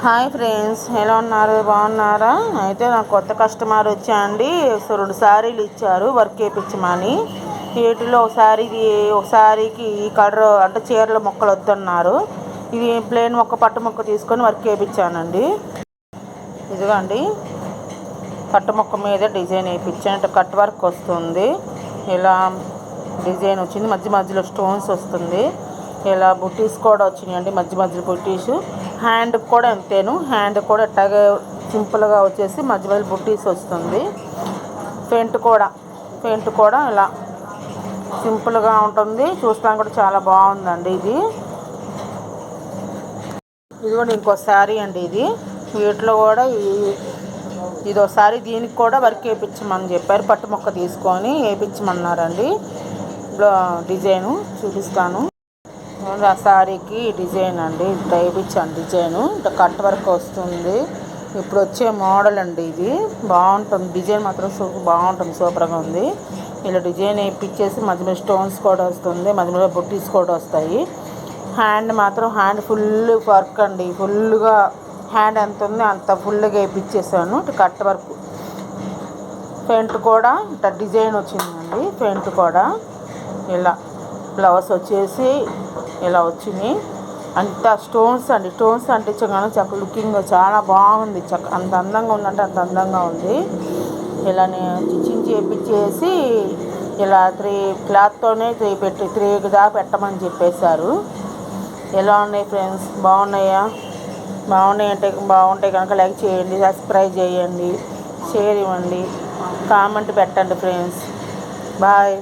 Hi friends, ఎలా ఉన్నారు? బాగున్నారా? అయితే నాకు కొత్త కస్టమర్ వచ్చాయండి. సో 2 శారీలు ఇచ్చారు వర్క్ వేయించమని. వీటిలో ఒకసారికి కలర్ అంటే చీరల మొక్కలు వద్దన్నారు. ఇది ప్లెయిన్ మొక్క పట్టు మొక్క తీసుకొని వర్క్ వేయించానండి. ఇదిగోండి, పట్టు మొక్క మీద డిజైన్ వేయించాను. అంటే కట్ వర్క్ వస్తుంది. ఇలా డిజైన్ వచ్చింది, మధ్య మధ్యలో స్టోన్స్ వస్తుంది. ఇలా బుట్టీస్ కూడా వచ్చినాయండి, మధ్య మధ్యలో బుట్టీస్. హ్యాండ్ కూడా అంతేను, హ్యాండ్ కూడా ఇట్లాగే సింపుల్గా వచ్చేసి మధ్య మధ్యలో బుట్టీస్ వస్తుంది. పెయింట్ కూడా ఇలా సింపుల్గా ఉంటుంది. చూస్తానికి కూడా చాలా బాగుందండి. ఇది కూడా ఇంకో శారీ అండి. వీటిలో కూడా ఇదోసారి దీనికి కూడా వర్క్ వేయించమని చెప్పారు. పట్టు మొక్క తీసుకొని వేయించమన్నారండి. డిజైను చూపిస్తాను. ఆ శారీకి డిజైన్ అండి, వేయించాను డిజైను. ఇట్లా కట్ వర్క్ వస్తుంది. ఇప్పుడు వచ్చే మోడల్ అండి. ఇది బాగుంటుంది, డిజైన్ మాత్రం బాగుంటుంది, సూపర్గా ఉంది. ఇలా డిజైన్ వేయించేసి మధ్యలో స్టోన్స్ కూడా వస్తుంది, మధ్యలో బుట్టీస్ కూడా వస్తాయి. హ్యాండ్ ఫుల్ వర్క్ అండి, ఫుల్గా హ్యాండ్ ఎంత ఉంది అంత ఫుల్గా వేయించేసాను. Cut work. పెయింట్ కూడా ఇట్లా డిజైన్ వచ్చిందండి. పెయింట్ కూడా ఇలా బ్లౌజ్ వచ్చేసి ఇలా వచ్చినాయి. అంత స్టోన్స్ అంటించగానే చక్క లుకింగ్ చాలా బాగుంది. అంత అందంగా ఉందంటే అంత అందంగా ఉంది. ఇలా నేను స్టిచ్చింగ్ చేయించేసి ఇలా 3 క్లాత్తోనే 3 దాకా పెట్టమని చెప్పేశారు. ఎలా ఉన్నాయి ఫ్రెండ్స్? బాగుంటాయి కనుక లైక్ చేయండి, సబ్స్క్రైబ్ చేయండి, షేర్ ఇవ్వండి, కామెంట్ పెట్టండి ఫ్రెండ్స్. బాయ్.